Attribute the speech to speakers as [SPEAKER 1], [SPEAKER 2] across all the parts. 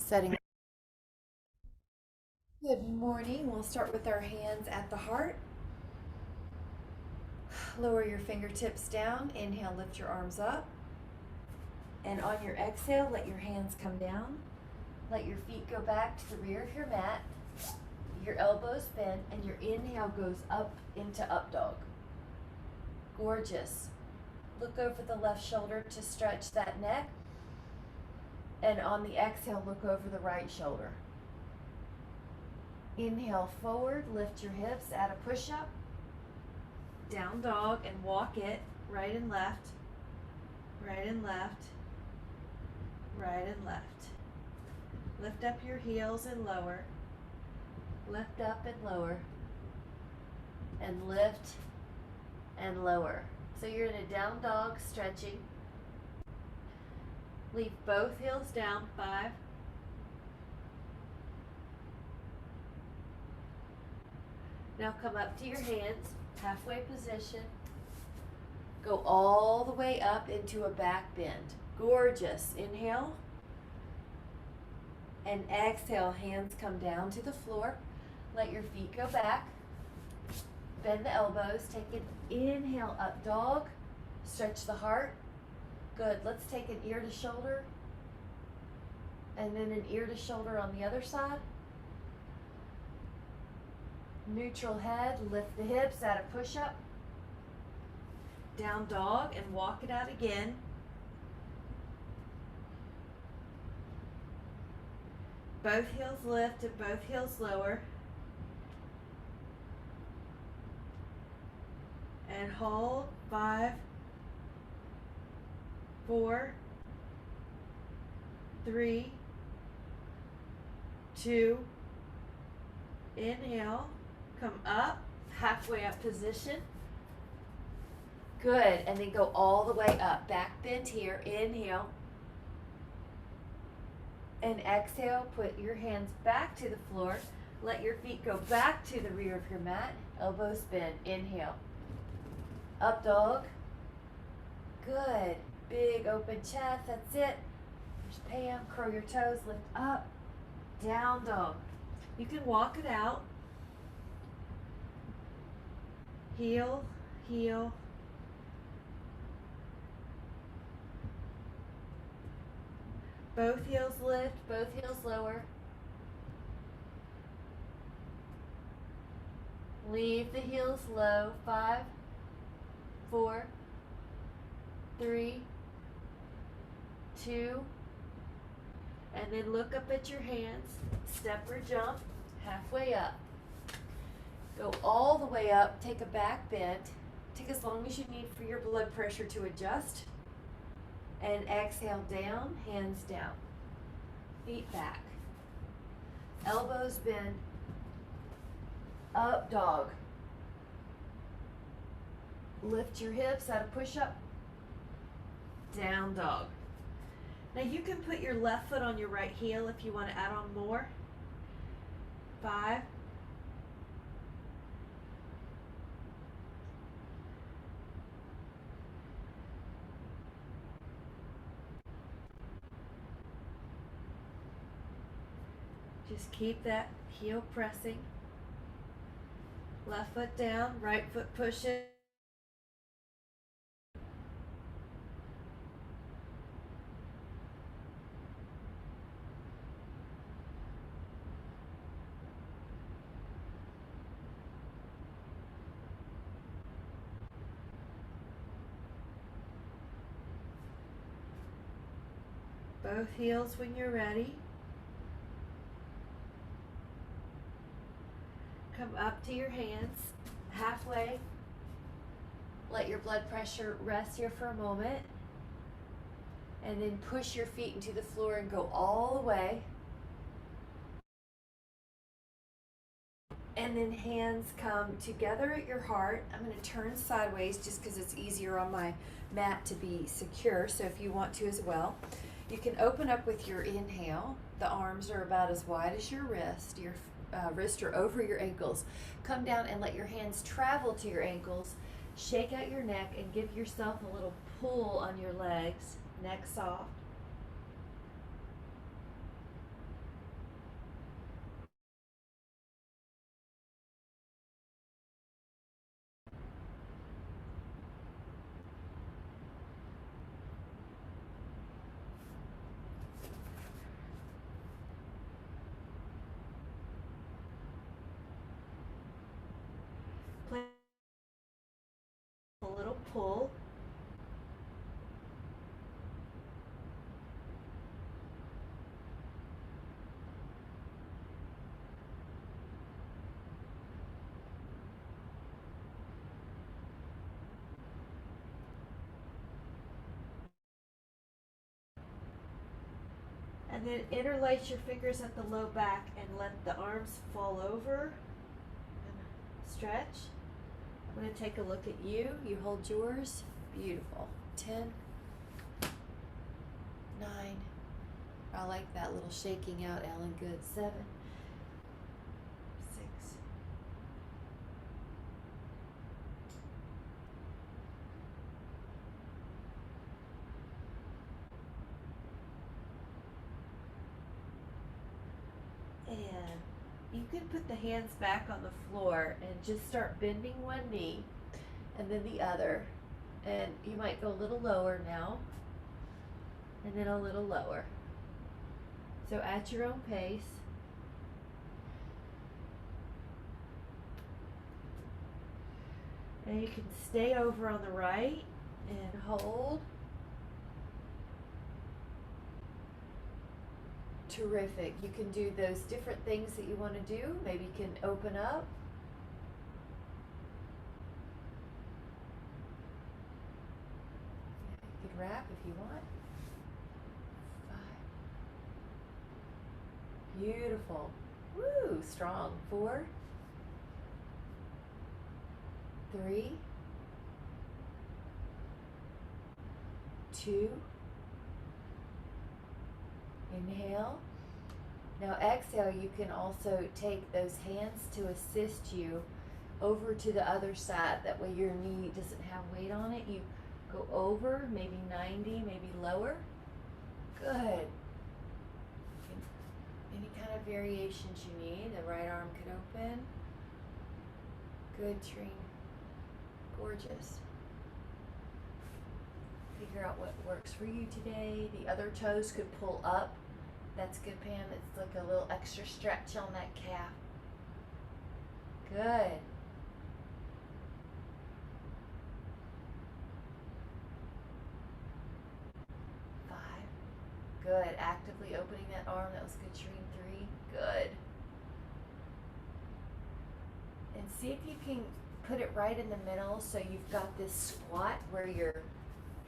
[SPEAKER 1] Setting. Good morning. We'll start with our hands at the heart. Lower your fingertips down. Inhale, lift your arms up. And on your exhale, let your hands come down. Let your feet go back to the rear of your mat. Your elbows bend, and your inhale goes up into up dog. Gorgeous. Look over the left shoulder to stretch that neck. And on the exhale, look over the right shoulder. Inhale forward, lift your hips, add a push-up. Down dog and walk it right and left, right and left, right and left. Lift up your heels and lower. Lift up and lower. And lift and lower. So you're in a down dog stretching. Leave both heels down. 5. Now come up to your hands, halfway position. Go all the way up into a back bend. Gorgeous. Inhale. And exhale, hands come down to the floor. Let your feet go back. Bend the elbows. Take an inhale, up dog. Stretch the heart. Good. Let's take an ear to shoulder. And then an ear to shoulder on the other side. Neutral head, lift the hips, add a push-up. Down dog and walk it out again. Both heels lift and both heels lower. And hold. 5, 4, 3, 2, inhale. Come up, halfway up position. Good, and then go all the way up. Back bend here, inhale. And exhale, put your hands back to the floor. Let your feet go back to the rear of your mat. Elbows bend, inhale. Up dog. Good, big open chest, that's it. There's Pam, curl your toes, lift up. Down dog. You can walk it out. Heel, heel. Both heels lift, both heels lower. Leave the heels low. 5, 4, 3, 2. And then look up at your hands. Step or jump, halfway up. Go all the way up, take a back bend. Take as long as you need for your blood pressure to adjust. And exhale down, hands down. Feet back. Elbows bend. Up dog. Lift your hips, add a push-up. Down dog. Now you can put your left foot on your right heel if you want to add on more. 5. Just keep that heel pressing. Left foot down, right foot pushing. Both heels when you're ready. Come up to your hands, halfway. Let your blood pressure rest here for a moment. And then push your feet into the floor and go all the way. And then hands come together at your heart. I'm going to turn sideways just because it's easier on my mat to be secure. So if you want to as well. You can open up with your inhale. The arms are about as wide as your wrist. Your wrist are over your ankles. Come down and let your hands travel to your ankles. Shake out your neck and give yourself a little pull on your legs. Neck soft. pull. And then interlace your fingers at the low back and let the arms fall over and stretch. I'm going to take a look at you. You hold yours. Beautiful. 10, 9. I like that little shaking out, Ellen. Good. 7, 6, 5. And you can put the hands back on the floor and just start bending one knee and then the other. And you might go a little lower now and then a little lower. So at your own pace. And you can stay over on the right and hold. Terrific. You can do those different things that you want to do. Maybe you can open up. You can wrap if you want. 5. Beautiful. Woo, strong. 4, 3, 2. Inhale. Now exhale, you can also take those hands to assist you over to the other side. That way your knee doesn't have weight on it. You go over, maybe 90, maybe lower. Good. Any kind of variations you need. The right arm could open. Good, Trine. Gorgeous. Figure out what works for you today. The other toes could pull up. That's good, Pam. It's like a little extra stretch on that calf. Good. Good. Actively opening that arm. That was good, Shereen. 3. Good. And see if you can put it right in the middle so you've got this squat where your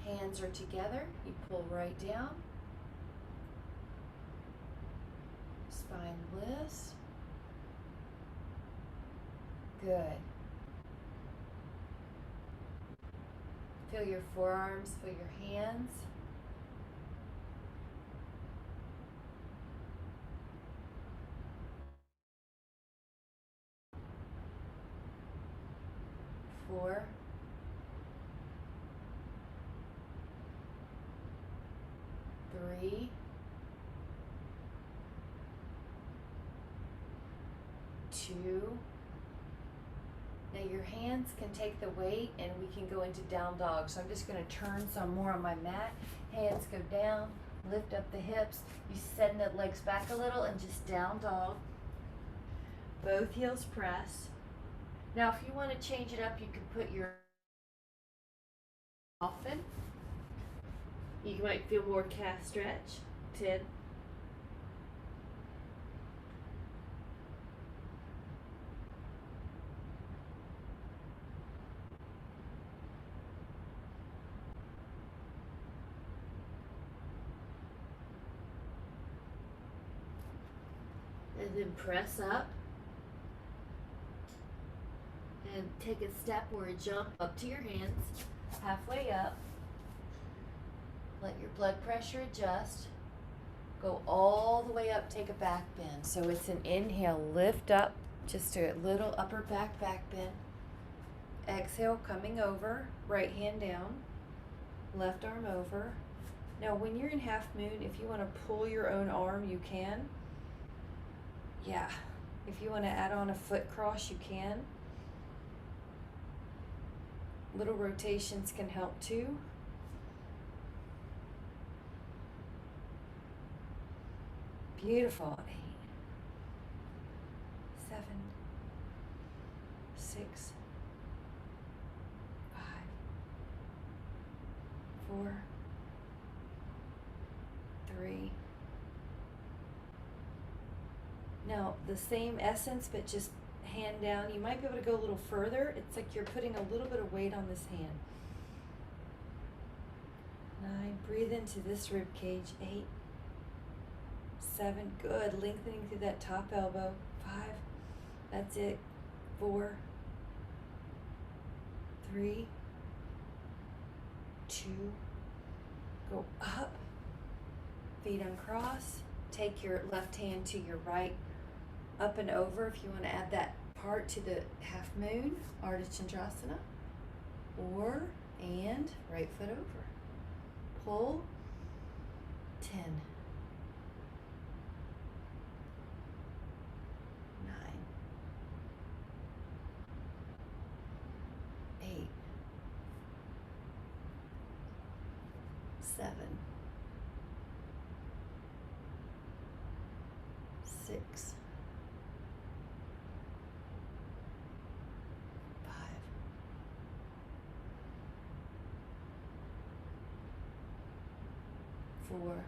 [SPEAKER 1] hands are together. You pull right down. Spine bliss. Good. Feel your forearms, feel your hands. Four. 3. 2. Now your hands can take the weight and we can go into down dog. So I'm just going to turn some more on my mat. Hands go down, lift up the hips. You send the legs back a little and just down dog. Both heels press. Now if you want to change it up, you can put your often. You might feel more calf stretch. 10. And then press up. And take a step or a jump up to your hands, halfway up. Let your blood pressure adjust. Go all the way up, take a back bend. So it's an inhale, lift up, just a little upper back bend. Exhale, coming over, right hand down, left arm over. Now when you're in half moon, if you want to pull your own arm, you can. Yeah, if you want to add on a foot cross, you can. Little rotations can help too. Beautiful. 8, 7, 6, 5, 4, 3. Now, the same essence, but just hand down. You might be able to go a little further. It's like you're putting a little bit of weight on this hand. 9, breathe into this rib cage. 8, 7, good, lengthening through that top elbow. 5, that's it. 4, 3, 2, go up, feet uncross, take your left hand to your right, up and over if you want to add that part to the half moon, Ardha Chandrasana, or, and, right foot over. Pull, 10, 9, 8, 7, 6, 5, 4,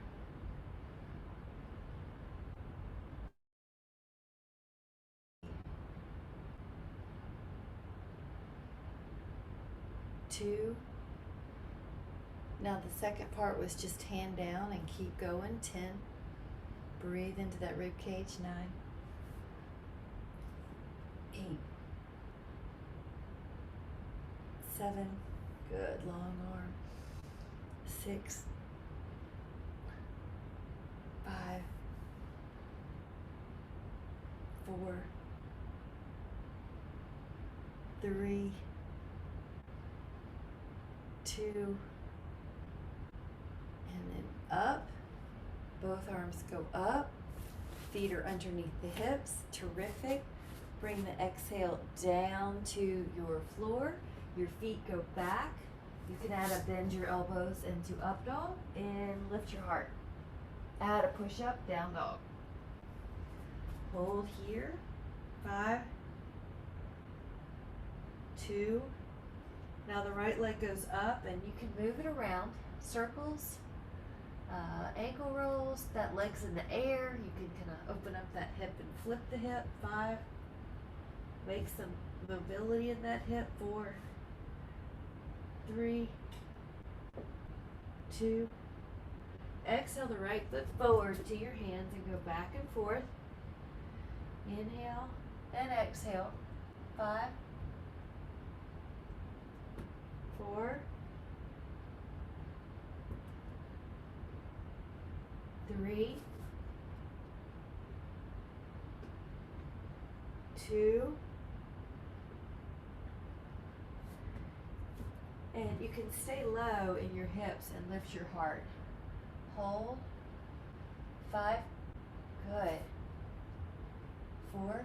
[SPEAKER 1] 2. Now the second part was just hand down and keep going. 10. Breathe into that rib cage. 9, 8, 7. Good, long arm. 6, 5, 4, 3, 2, and then up. Both arms go up. Feet are underneath the hips. Terrific. Bring the exhale down to your floor. Your feet go back. You can add a bend your elbows into up dog and lift your heart. Add a push up, down dog. Hold here. 5, 2. Now the right leg goes up and you can move it around. Circles, ankle rolls, that leg's in the air. You can kind of open up that hip and flip the hip. 5. Make some mobility in that hip. 4, 3, 2. Exhale the right foot forward to your hands and go back and forth. Inhale and exhale. 5, 4, 3, 2, and you can stay low in your hips and lift your heart. Hold. 5, good. 4,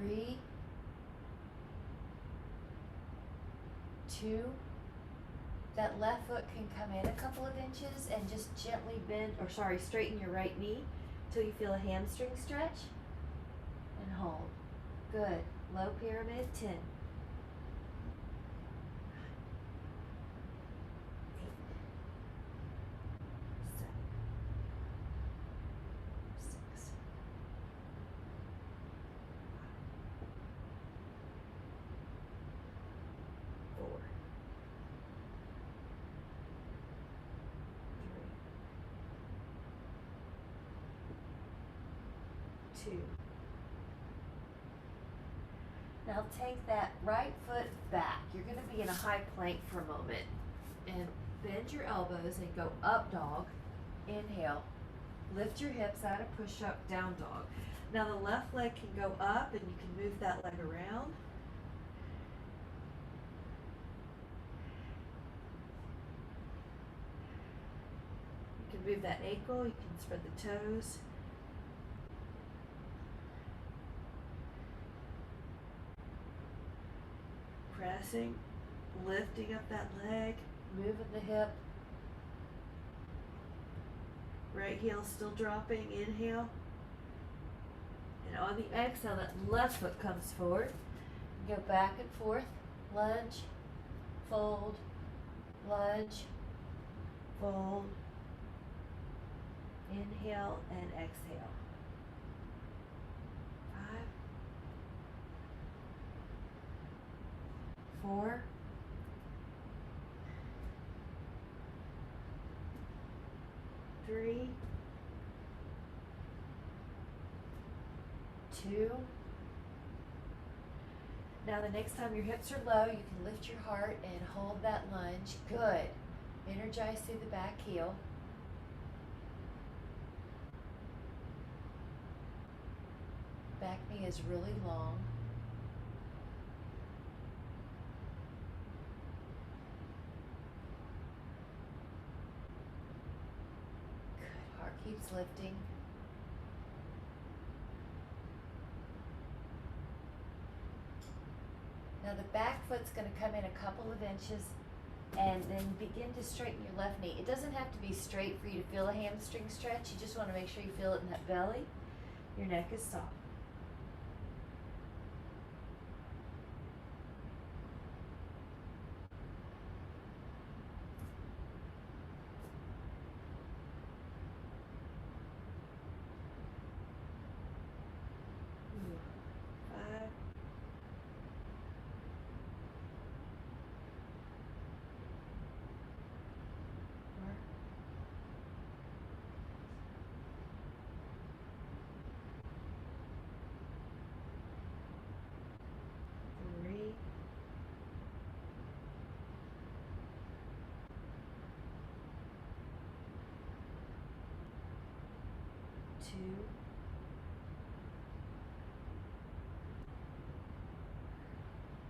[SPEAKER 1] 3, 2. That left foot can come in a couple of inches and just gently straighten your right knee till you feel a hamstring stretch. And hold. Good. Low pyramid. 10. 8, 7, 6, 4, 3, 2. Now take that right foot back. You're going to be in a high plank for a moment. And bend your elbows and go up dog. Inhale. Lift your hips out of push up, down dog. Now the left leg can go up and you can move that leg around. You can move that ankle, you can spread the toes. Pressing, lifting up that leg, moving the hip. Right heel still dropping, inhale. And on the exhale, that left foot comes forward. Go back and forth, lunge, fold, lunge, fold, inhale and exhale. 5, 4, 3, 2. Now the next time your hips are low, you can lift your heart and hold that lunge. Good. Energize through the back heel. Back knee is really long. Good. Heart keeps lifting. Now the back foot's going to come in a couple of inches and then begin to straighten your left knee. It doesn't have to be straight for you to feel a hamstring stretch. You just want to make sure you feel it in that belly. Your neck is soft.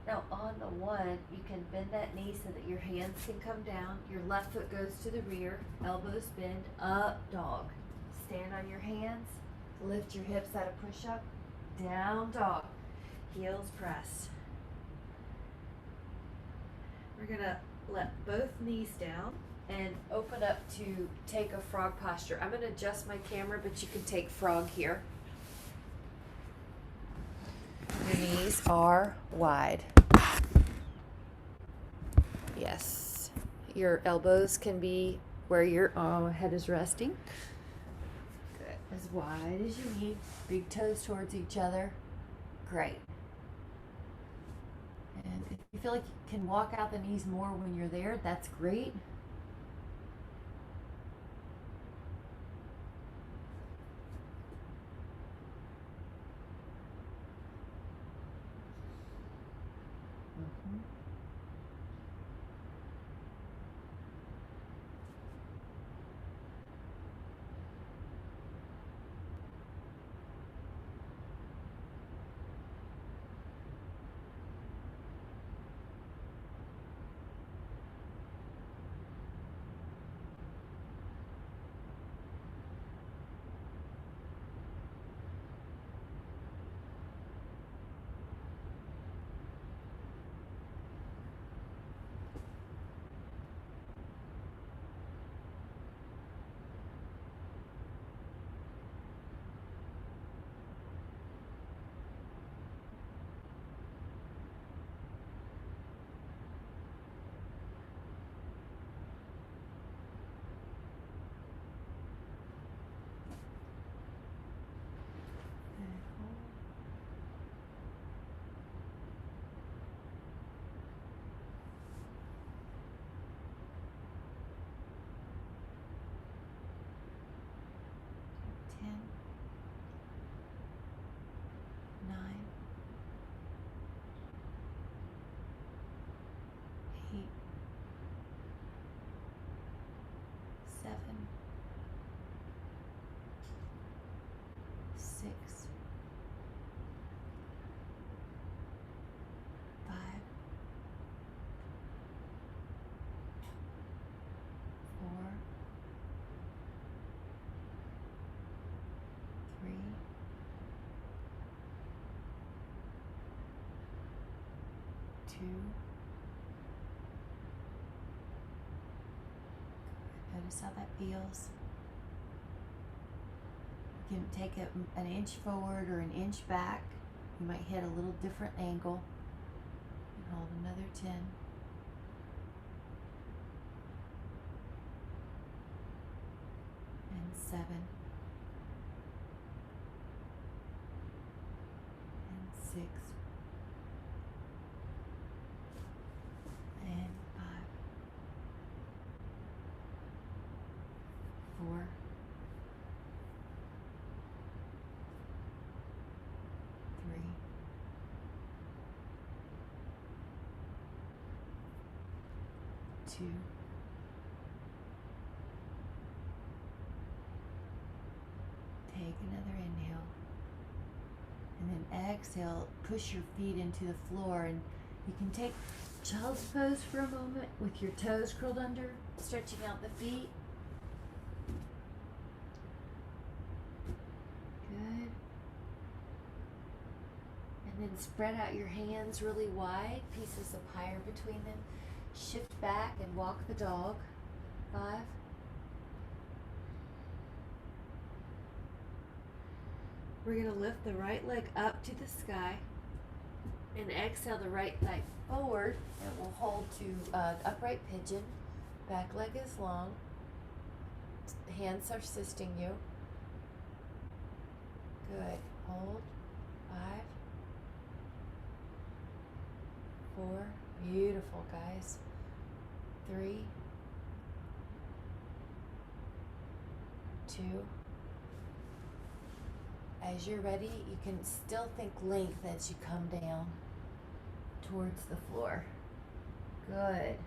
[SPEAKER 1] Now on the 1, you can bend that knee so that your hands can come down. Your left foot goes to the rear, elbows bend, up dog. Stand on your hands, lift your hips out of push-up, down dog, heels pressed. We're gonna let both knees down and open up to take a frog posture. I'm gonna adjust my camera, but you can take frog here. Your knees are wide. Yes. Your elbows can be where your head is resting. Good. As wide as you need. Big toes towards each other. Great. And if you feel like you can walk out the knees more when you're there, that's great. Notice how that feels. You can take it an inch forward or an inch back. You might hit a little different angle. Hold another 10. And 7. And 6. And 5. 4. 3. 2. Take another inhale. And then exhale, push your feet into the floor, and you can take child's pose for a moment with your toes curled under, stretching out the feet. Good. And then spread out your hands really wide, pieces of pie are between them. Shift back and walk the dog. 5. We're going to lift the right leg up to the sky and exhale the right leg forward, and we'll hold to upright pigeon. Back leg is long. Hands are assisting you. Good. Hold. 5. 4. Beautiful, guys. 3. 2. As you're ready, you can still think length as you come down towards the floor. Good.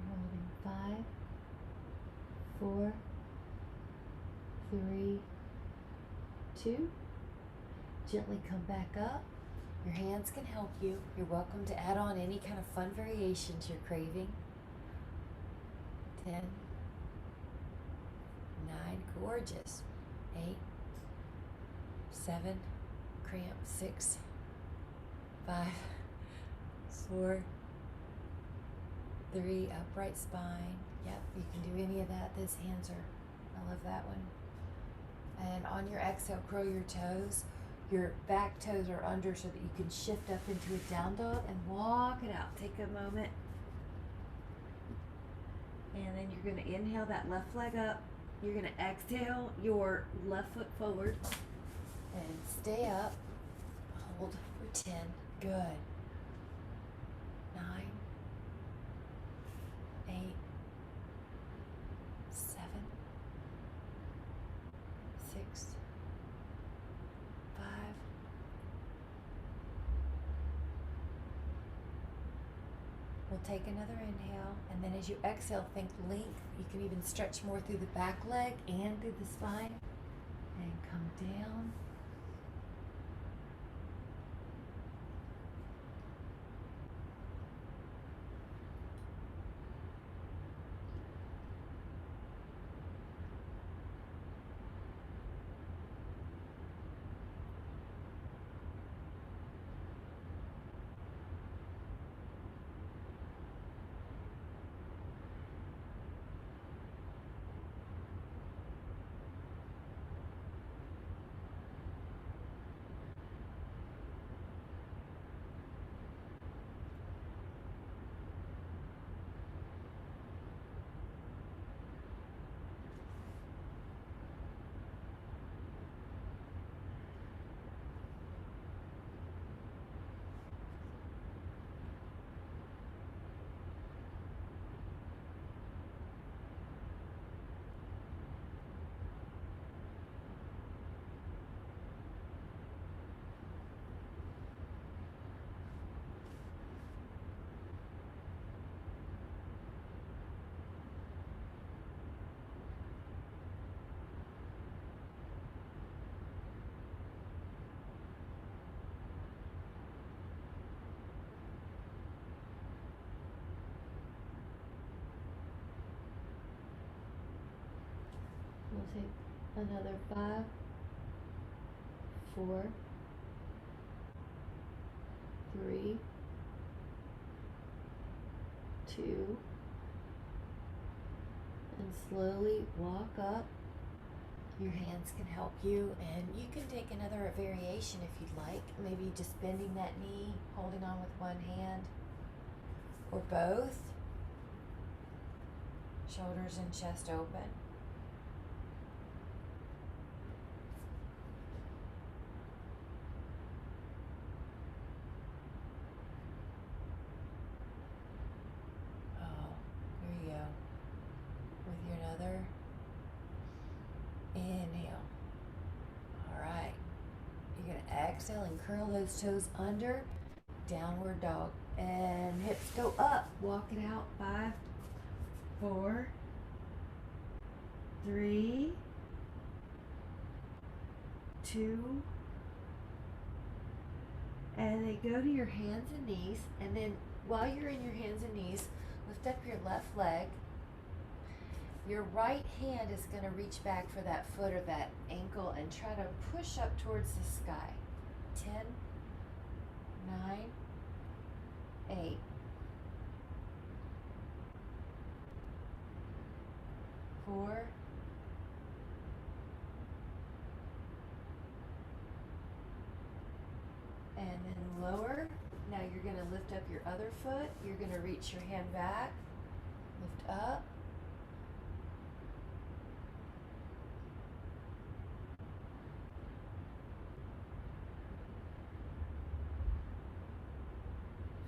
[SPEAKER 1] Holding 5, 4, 3, 2. Gently come back up. Your hands can help you. You're welcome to add on any kind of fun variations you're craving. 10, 9, gorgeous. 8, 7, cramp. 6, 5, 4, 3, upright spine. Yep, you can do any of that. Those hands are, I love that one. And on your exhale, curl your toes. Your back toes are under so that you can shift up into a down dog and walk it out. Take a moment. And then you're going to inhale that left leg up. You're going to exhale your left foot forward. And stay up. Hold for 10. Good. 9, 8, 7, 6, 5. We'll take another inhale, and then as you exhale, think length. You can even stretch more through the back leg and through the spine. And come down. Take another 5, 4, 3, 2, and slowly walk up. Your hands can help you, and you can take another variation if you'd like. Maybe just bending that knee, holding on with one hand, or both. Shoulders and chest open. Oh, here you go. With your another inhale. All right. You're going to exhale and curl those toes under. Downward dog. And hips go up. Walk it out. 5, 4, 3, 2, and then go to your hands and knees, and then while you're in your hands and knees, lift up your left leg. Your right hand is going to reach back for that foot or that ankle and try to push up towards the sky. 10, 9, 8, 4, 3, and then lower. Now you're going to lift up your other foot. You're going to reach your hand back, lift up.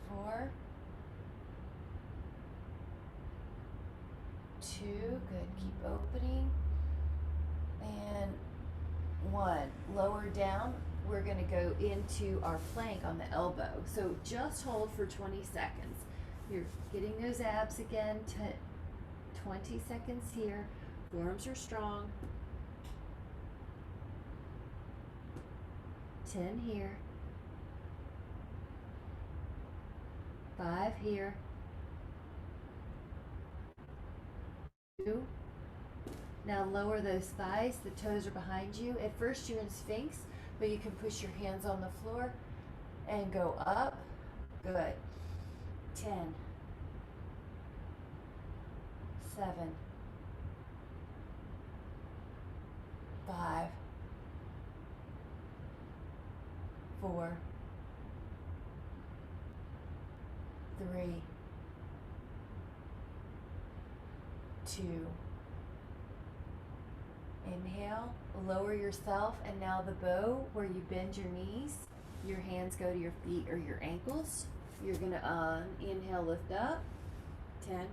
[SPEAKER 1] Four, 2, good, keep opening, and 1, lower down. We're going to go into our plank on the elbow. So just hold for 20 seconds. You're getting those abs again. 20 seconds here. Forearms are strong. 10 here. 5 here. 2. Now lower those thighs. The toes are behind you. At first you're in Sphinx, but you can push your hands on the floor and go up. Good. 10, 7, 5, 4, 3, 2. Inhale, lower yourself, and now the bow where you bend your knees, your hands go to your feet or your ankles. You're gonna inhale, lift up. 10,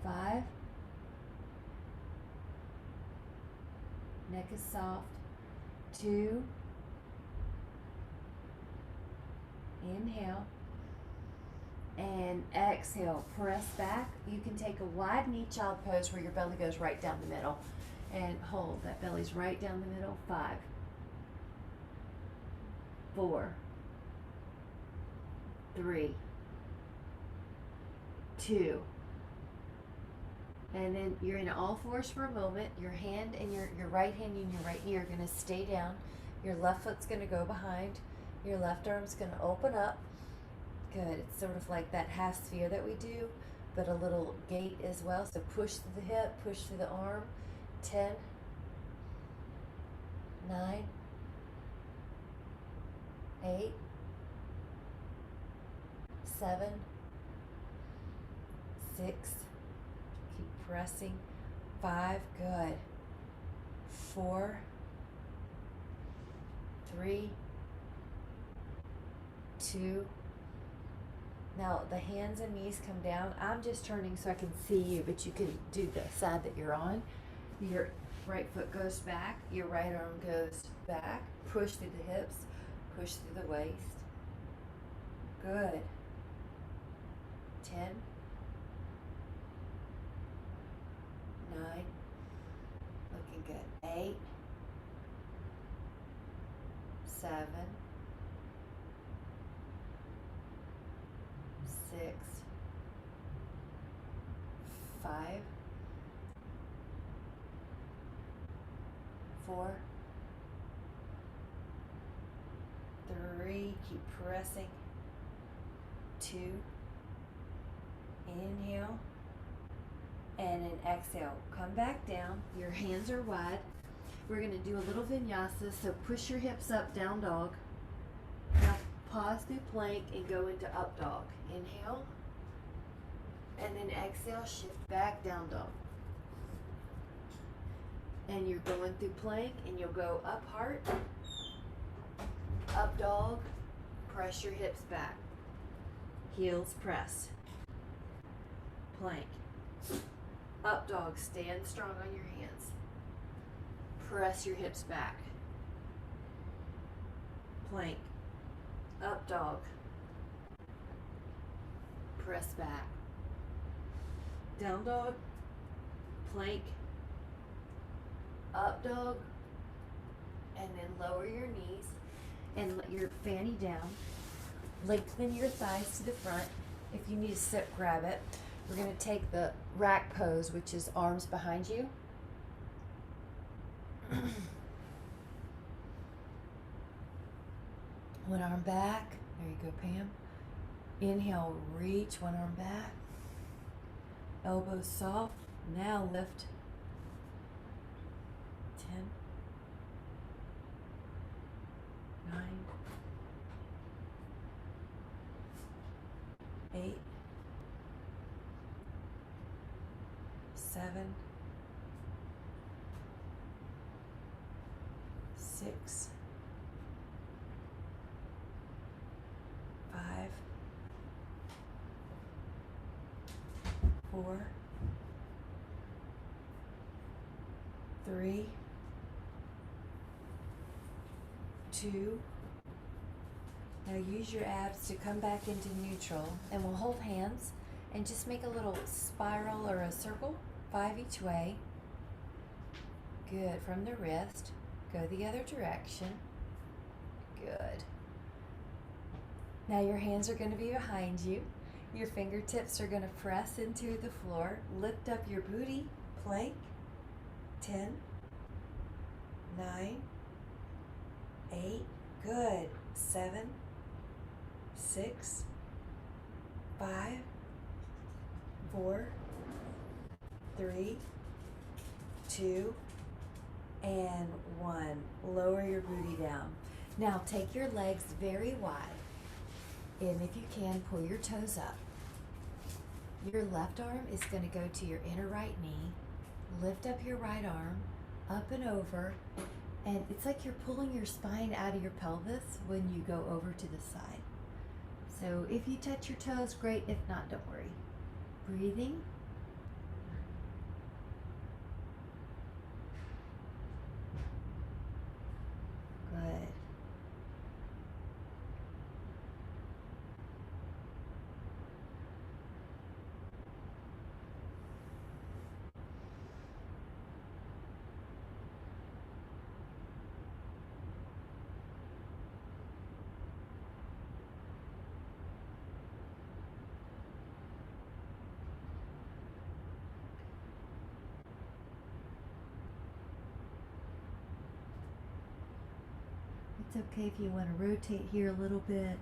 [SPEAKER 1] 5, neck is soft. 2, inhale, and exhale, press back. You can take a wide knee child pose where your belly goes right down the middle, and hold. That belly's right down the middle. 5, 4, 3, 2, and then you're in all fours for a moment. Your hand and your right hand and your right knee are going to stay down. Your left foot's going to go behind. Your left arm's going to open up. Good. It's sort of like that half sphere that we do, but a little gate as well. So push through the hip, push through the arm. 10, 9, 8, 7, 6. Keep pressing. 5. Good. 4, 3, 2. Now the hands and knees come down. I'm just turning so I can see you, but you can do the side that you're on. Your right foot goes back, your right arm goes back, push through the hips, push through the waist. Good. 10, 9, looking good. 8, 7, 6, 5, 4, 3, keep pressing, 2, inhale, and then exhale. Come back down, your hands are wide. We're going to do a little vinyasa, so push your hips up, down dog. Now pause through plank and go into up dog. Inhale, and then exhale, shift back, down dog. And you're going through plank, and you'll go up heart, up dog, press your hips back. Heels press. Plank. Up dog, stand strong on your hands. Press your hips back. Plank. Up dog. Press back. Down dog. Plank. Up dog. And then lower your knees and let your fanny down. Lengthen your thighs to the front. If you need to sit, grab it. We're going to take the rack pose, which is arms behind you. One arm back. There you go, Pam. Inhale, reach one arm back. Elbows soft. Now lift. 10, 9, 8, 7, 6, 5, 4, 3, 2. Now use your abs to come back into neutral, and we'll hold hands and just make a little spiral or a circle, 5 each way. Good. From the wrist, go the other direction. Good. Now your hands are going to be behind you. Your fingertips are going to press into the floor. Lift up your booty, plank. 10, 9, 8, good. 7, 6, 5, 4, 3, 2, and 1. Lower your booty down. Now take your legs very wide, and if you can, pull your toes up. Your left arm is going to go to your inner right knee. Lift up your right arm, up and over, and it's like you're pulling your spine out of your pelvis when you go over to the side. So if you touch your toes, great. If not, don't worry. Breathing. Good. It's okay if you want to rotate here a little bit.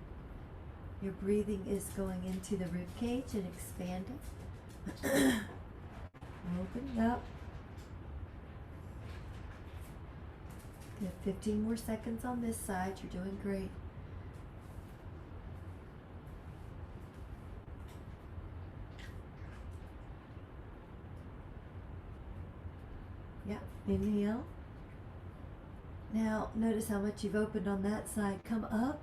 [SPEAKER 1] Your breathing is going into the rib cage and expanding. Open up. Good. 15 more seconds on this side. You're doing great. Yeah. Inhale. Now, notice how much you've opened on that side. Come up.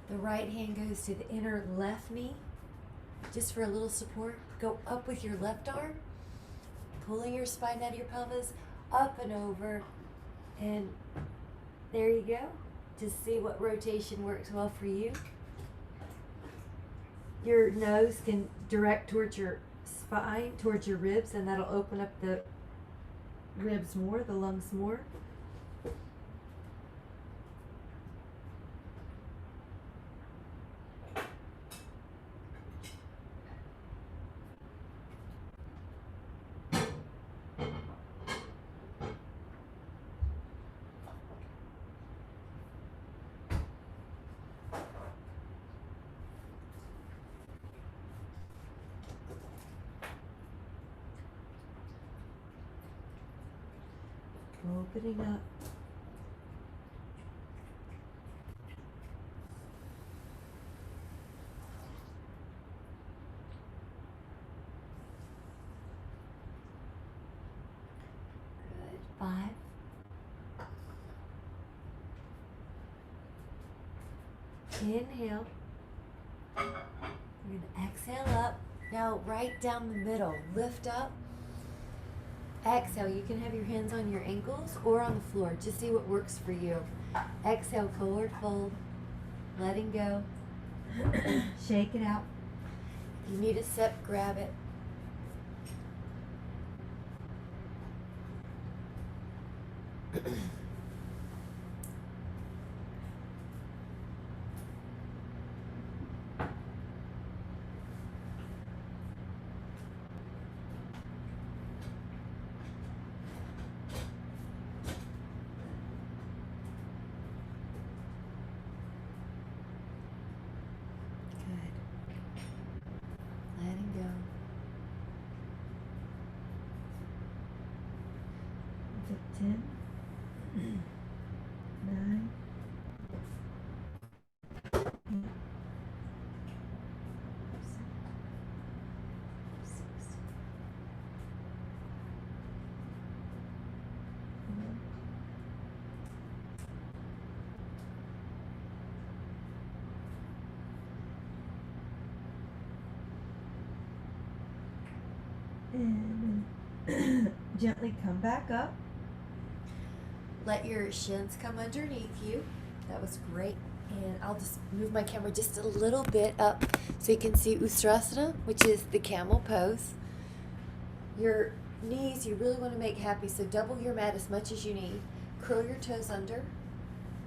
[SPEAKER 1] The right hand goes to the inner left knee, just for a little support. Go up with your left arm, pulling your spine out of your pelvis, up and over, and there you go. Just see what rotation works well for you. Your nose can direct towards your spine, towards your ribs, and that'll open up the ribs more, the lungs more. Opening up. Good. 5. Inhale. You're going to exhale up. Now right down the middle. Lift up. Exhale. You can have your hands on your ankles or on the floor. Just see what works for you. Exhale, forward fold. Letting go. Shake it out. If you need a sip, grab it. Letting go. Is it 10? 9. 8. 7. 6. 5. And then gently come back up. Let your shins come underneath you. That was great. And I'll just move my camera just a little bit up so you can see Ustrasana, which is the camel pose. Your knees you really want to make happy, so double your mat as much as you need. Curl your toes under.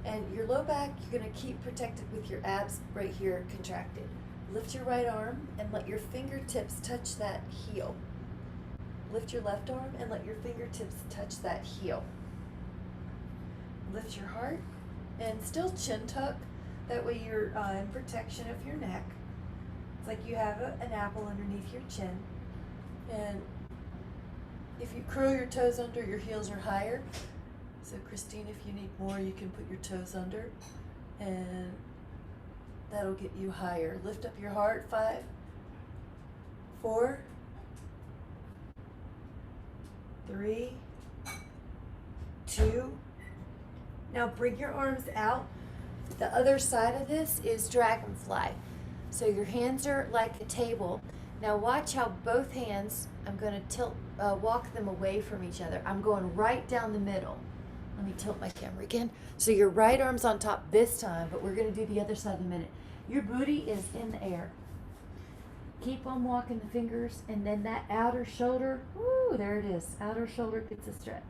[SPEAKER 1] And your low back, you're going to keep protected with your abs right here contracted. Lift your right arm and let your fingertips touch that heel. Lift your left arm and let your fingertips touch that heel. Lift your heart and still chin tuck. That way you're in protection of your neck. It's like you have an apple underneath your chin. And if you curl your toes under, your heels are higher. So Christine, if you need more, you can put your toes under and that'll get you higher. Lift up your heart. 5, 4, 3, 2. Now bring your arms out. The other side of this is dragonfly. So your hands are like a table. Now watch how both hands, I'm going to walk them away from each other. I'm going right down the middle. Let me tilt my camera again. So your right arm's on top this time, but we're going to do the other side in a minute. Your booty is in the air. Keep on walking the fingers, and then that outer shoulder, woo, there it is. Outer shoulder gets a stretch.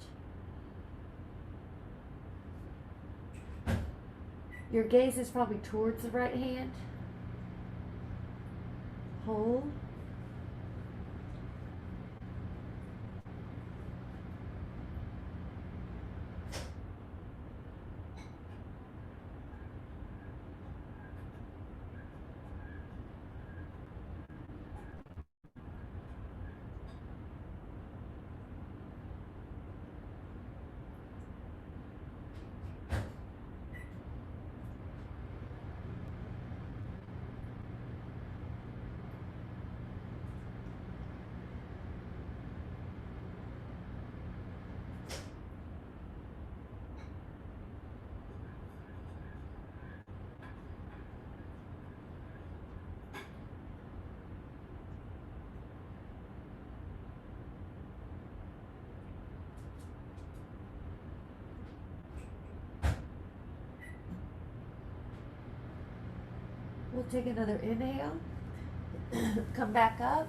[SPEAKER 1] Your gaze is probably towards the right hand. Hold. We'll take another inhale. Come back up.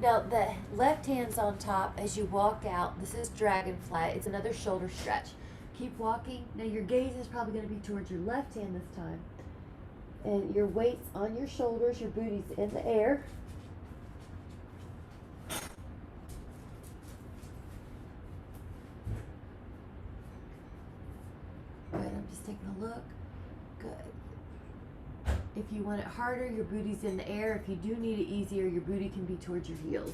[SPEAKER 1] Now the left hand's on top as you walk out. This is dragonfly. It's another shoulder stretch. Keep walking. Now your gaze is probably going to be towards your left hand this time. And your weight's on your shoulders. Your booty's in the air. Good. I'm just taking a look. Good. If you want it harder, your booty's in the air. If you do need it easier, your booty can be towards your heels.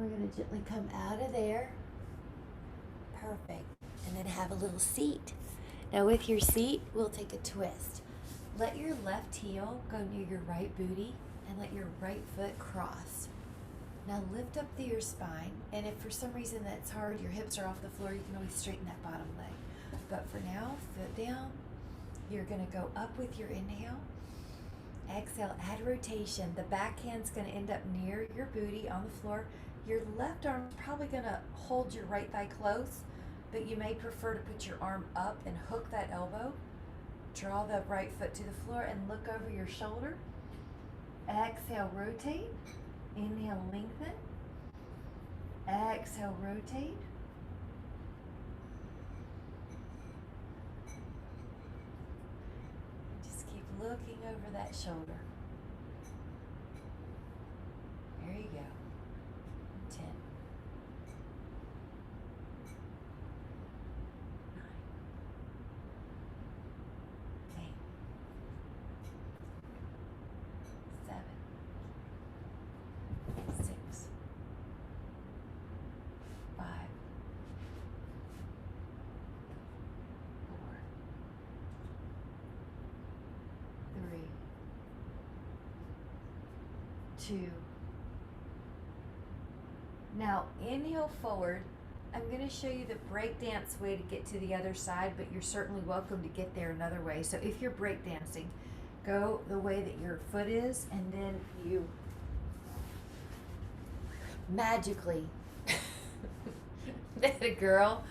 [SPEAKER 1] we're going to gently come out of there. Perfect. And then have a little seat. Now with your seat, we'll take a twist. Let your left heel go near your right booty and let your right foot cross. Now lift up through your spine, and if for some reason that's hard, your hips are off the floor, you can always straighten that bottom leg. But for now, foot down. You're going to go up with your inhale. Exhale, add rotation. The back hand's going to end up near your booty on the floor. Your left arm's probably going to hold your right thigh close, but you may prefer to put your arm up and hook that elbow. Draw the right foot to the floor and look over your shoulder. Exhale, rotate. Inhale, lengthen. Exhale, rotate. Just keep looking over that shoulder. There you go. 10. 9. 8. 7. 6. 5. 4. 3. 2. Now inhale forward. I'm going to show you the breakdance way to get to the other side, but you're certainly welcome to get there another way. So if you're breakdancing, go the way that your foot is, and then you magically that a girl.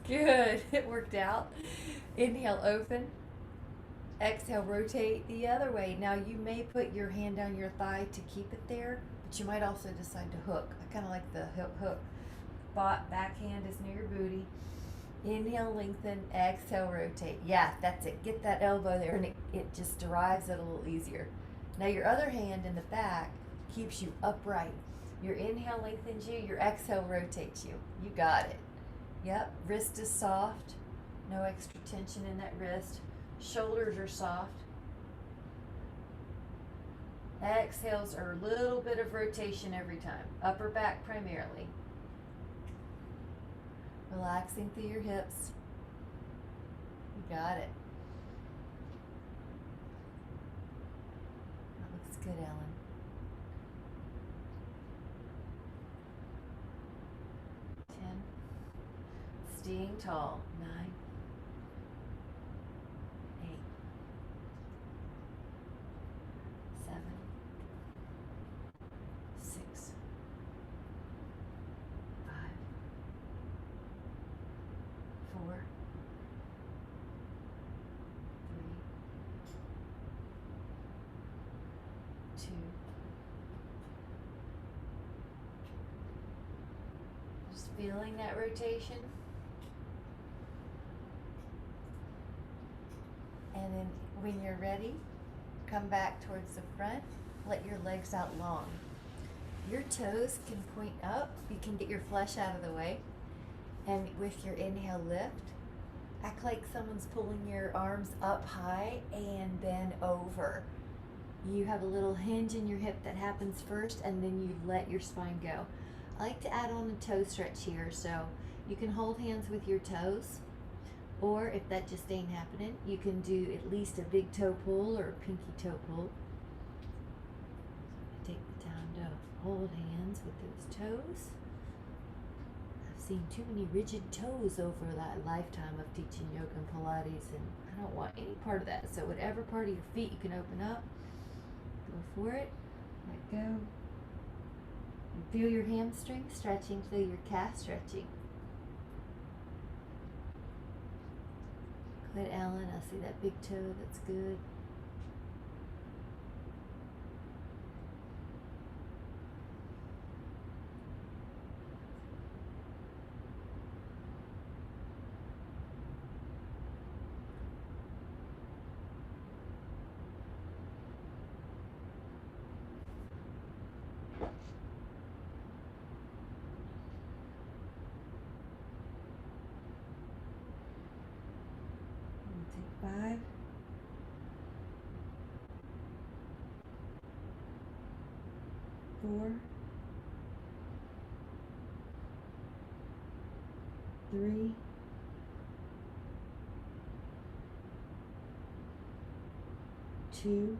[SPEAKER 1] Good. It worked out. Inhale, open. Exhale, rotate the other way. Now you may put your hand down your thigh to keep it there, but you might also decide to hook. I kind of like the hook. Back hand is near your booty. Inhale, lengthen. Exhale, rotate. Yeah, that's it. Get that elbow there, and it just derives it a little easier. Now your other hand in the back keeps you upright. Your inhale lengthens you. Your exhale rotates you. You got it. Yep. Wrist is soft. No extra tension in that wrist. Shoulders are soft. Exhales are a little bit of rotation every time. Upper back primarily. Relaxing through your hips. You got it. That looks good, Ellen. 10. Staying tall. 9. 8. 7. 6. 5. 4. 3. 2. Just feeling that rotation. And then when you're ready, come back towards the front. Let your legs out long. Your toes can point up. You can get your flesh out of the way. And with your inhale, lift. Act like someone's pulling your arms up high and then over. You have a little hinge in your hip that happens first, and then you let your spine go. I like to add on a toe stretch here, so you can hold hands with your toes, or if that just ain't happening, you can do at least a big toe pull or a pinky toe pull. Take the time to hold hands with those toes. I've seen too many rigid toes over that lifetime of teaching yoga and Pilates, and I don't want any part of that. So whatever part of your feet you can open up, go for it. Let go. And feel your hamstring stretching, feel your calf stretching. Good, Ellen. I see that big toe. That's good. Take 5. 4. 3, 2, and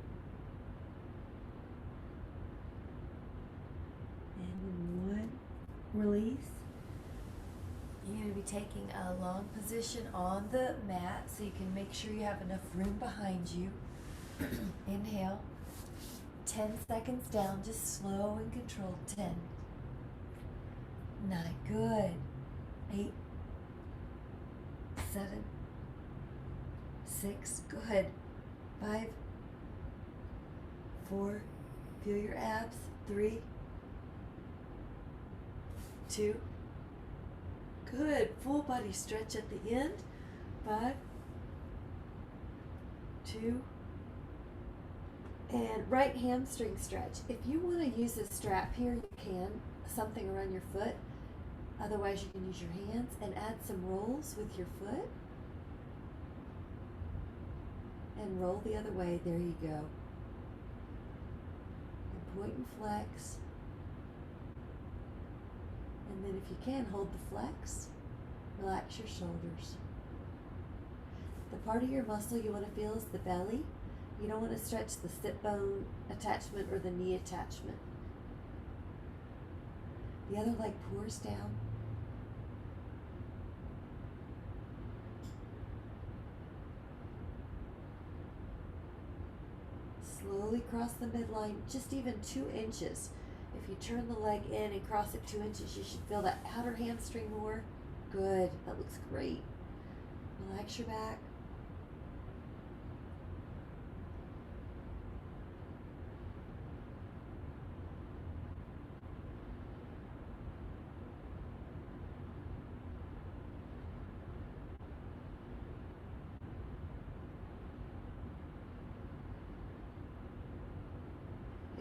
[SPEAKER 1] then 1. Release. You're going to be taking a long position on the mat so you can make sure you have enough room behind you. Inhale. 10 seconds down, just slow and controlled. 10, 9, good. 8, 7, 6, good. 5, 4, feel your abs. 3, 2, good. Full body stretch at the end. 5, 2, and right hamstring stretch. If you want to use a strap here, you can, something around your foot. Otherwise, you can use your hands and add some rolls with your foot. And roll the other way. There you go. And point and flex. And then if you can, hold the flex. Relax your shoulders. The part of your muscle you want to feel is the belly. You don't want to stretch the sit bone attachment or the knee attachment. The other leg pours down. Slowly cross the midline, just even 2 inches. If you turn the leg in and cross it 2 inches, you should feel that outer hamstring more. Good, that looks great. Relax your back.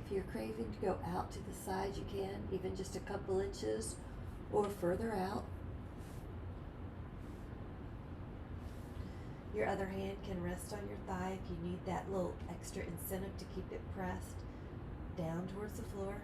[SPEAKER 1] If you're craving to go out to the side, you can, even just a couple inches or further out. Your other hand can rest on your thigh if you need that little extra incentive to keep it pressed down towards the floor.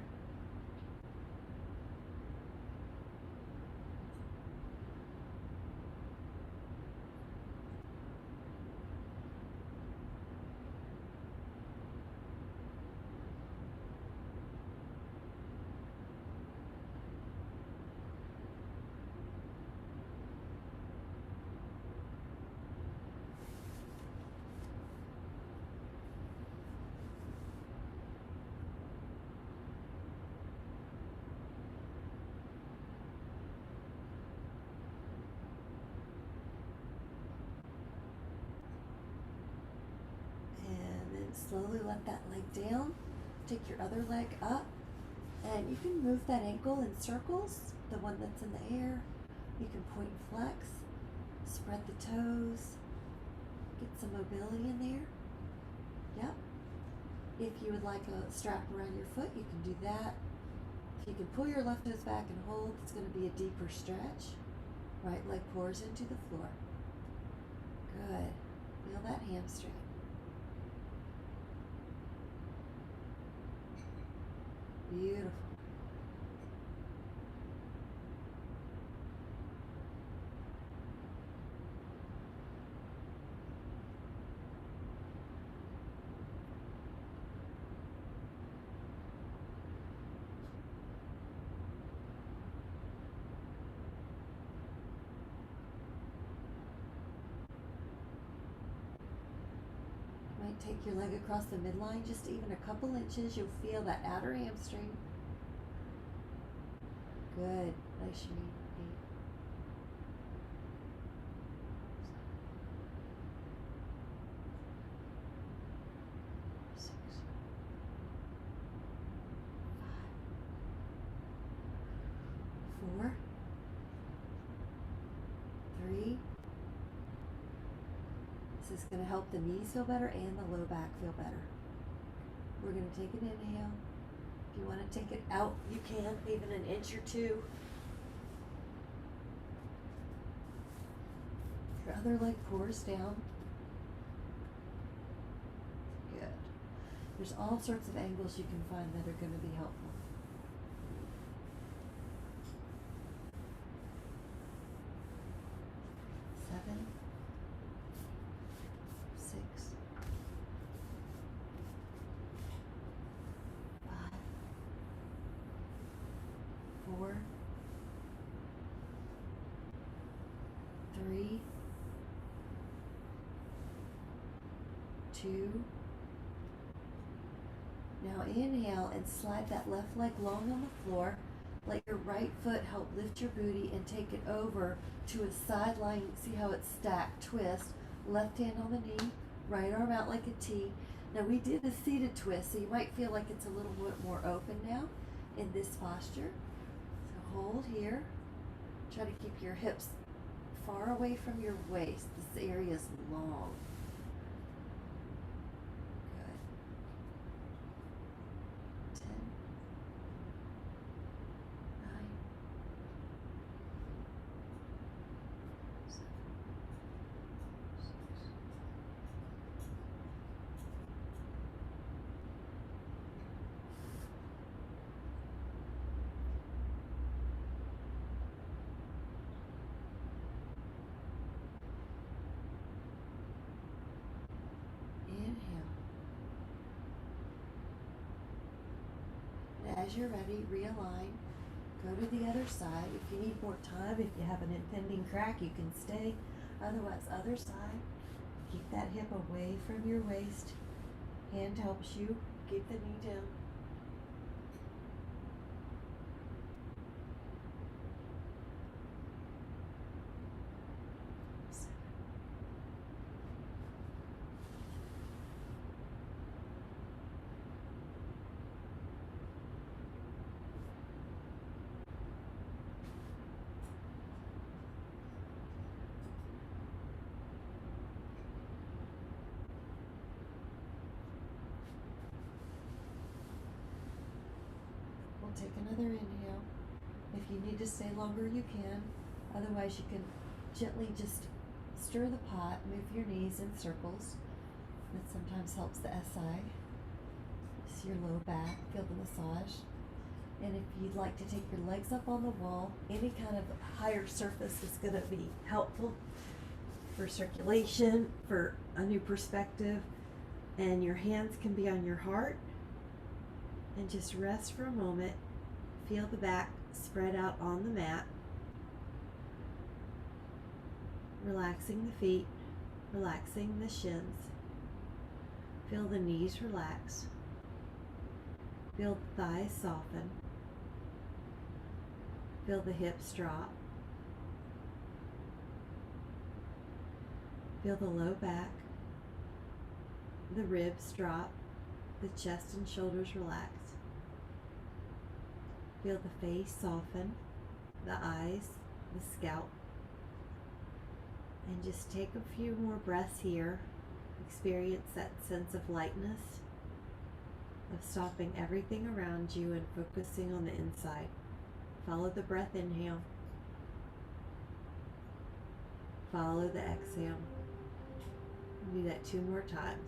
[SPEAKER 1] Slowly let that leg down. Take your other leg up. And you can move that ankle in circles, the one that's in the air. You can point and flex. Spread the toes. Get some mobility in there. Yep. If you would like a strap around your foot, you can do that. If you can pull your left toes back and hold, it's going to be a deeper stretch. Right leg pours into the floor. Good. Feel that hamstring. Beautiful. Take your leg across the midline, just even a couple inches. You'll feel that outer hamstring. Good. Nice, Shireen. 8, 6, 5, 4, 3. This is going to help the knees feel better and the low back feel better. We're going to take an inhale. If you want to take it out, you can, even an inch or 2. Your other leg pours down. Good. There's all sorts of angles you can find that are going to be helpful. 3, 2. Now inhale and slide that left leg long on the floor. Let your right foot help lift your booty and take it over to a side lying. See how it's stacked? Twist. Left hand on the knee, right arm out like a T. Now we did a seated twist, so you might feel like it's a little bit more open now in this posture. So hold here. Try to keep your hips far away from your waist. This area is long. Good. 10, 9, 7, 6. Inhale. And as you're ready, realign. Go to the other side. If you need more time, if you have an impending crack, you can stay. Otherwise, other side. Keep that hip away from your waist. Hand helps you. Keep the knee down. We'll take another inhale. If you need to stay longer, you can. Otherwise, you can gently just stir the pot, move your knees in circles. That sometimes helps the SI. It's your low back, feel the massage. And if you'd like to take your legs up on the wall, any kind of higher surface is going to be helpful for circulation, for a new perspective. And your hands can be on your heart. And just rest for a moment. Feel the back spread out on the mat. Relaxing the feet, relaxing the shins. Feel the knees relax. Feel the thighs soften. Feel the hips drop. Feel the low back, the ribs drop, the chest and shoulders relax. Feel the face soften, the eyes, the scalp. And just take a few more breaths here. Experience that sense of lightness, of stopping everything around you and focusing on the inside. Follow the breath, inhale. Follow the exhale. Do that 2 more times.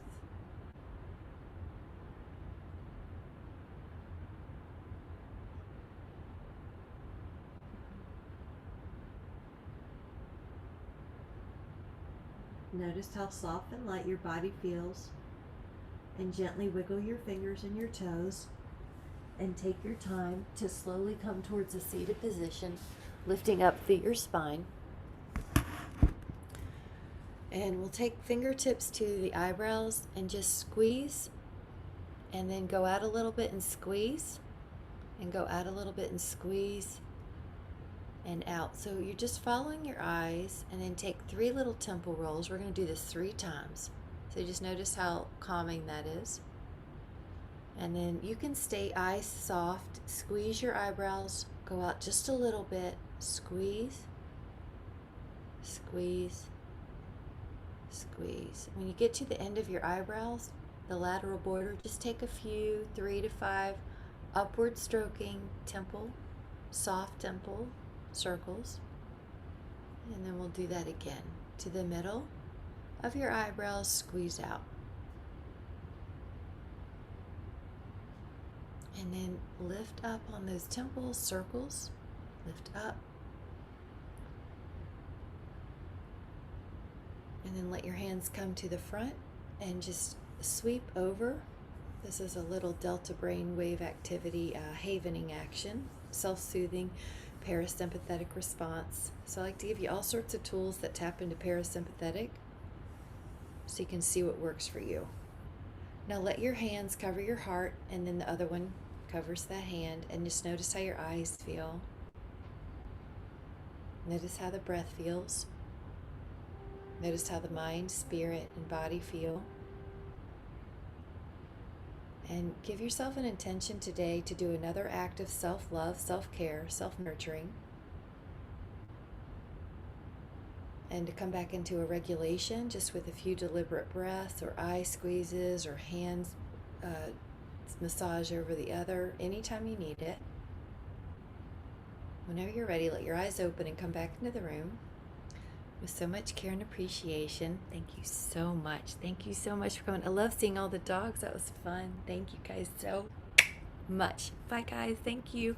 [SPEAKER 1] Notice how soft and light your body feels, and gently wiggle your fingers and your toes, and take your time to slowly come towards a seated position, lifting up through your spine. And we'll take fingertips to the eyebrows and just squeeze, and then go out a little bit and squeeze, and go out a little bit and squeeze, and out. So you're just following your eyes, and then take 3 little temple rolls. We're going to do this 3 times. So just notice how calming that is. And then you can stay eyes soft, squeeze your eyebrows, go out just a little bit, squeeze, squeeze, squeeze. When you get to the end of your eyebrows, the lateral border, just take a few, 3 to 5 upward stroking temple, soft temple circles, and then we'll do that again. To the middle of your eyebrows, squeeze out, and then lift up on those temple circles, lift up, and then let your hands come to the front and just sweep over. This is a little delta brain wave activity, havening action, self-soothing.
[SPEAKER 2] parasympathetic response. So I like to give you all sorts of tools that tap into parasympathetic so you can see what works for you. Now let your hands cover your heart, and then the other one covers that hand, and just notice how your eyes feel. Notice how the breath feels. Notice how the mind, spirit, and body feel. And give yourself an intention today to do another act of self-love, self-care, self-nurturing. And to come back into a regulation just with a few deliberate breaths or eye squeezes or hands massage over the other anytime you need it. Whenever you're ready, let your eyes open and come back into the room with so much care and appreciation. Thank you so much. Thank you so much for coming. I love seeing all the dogs. That was fun. Thank you guys so much. Bye guys. Thank you.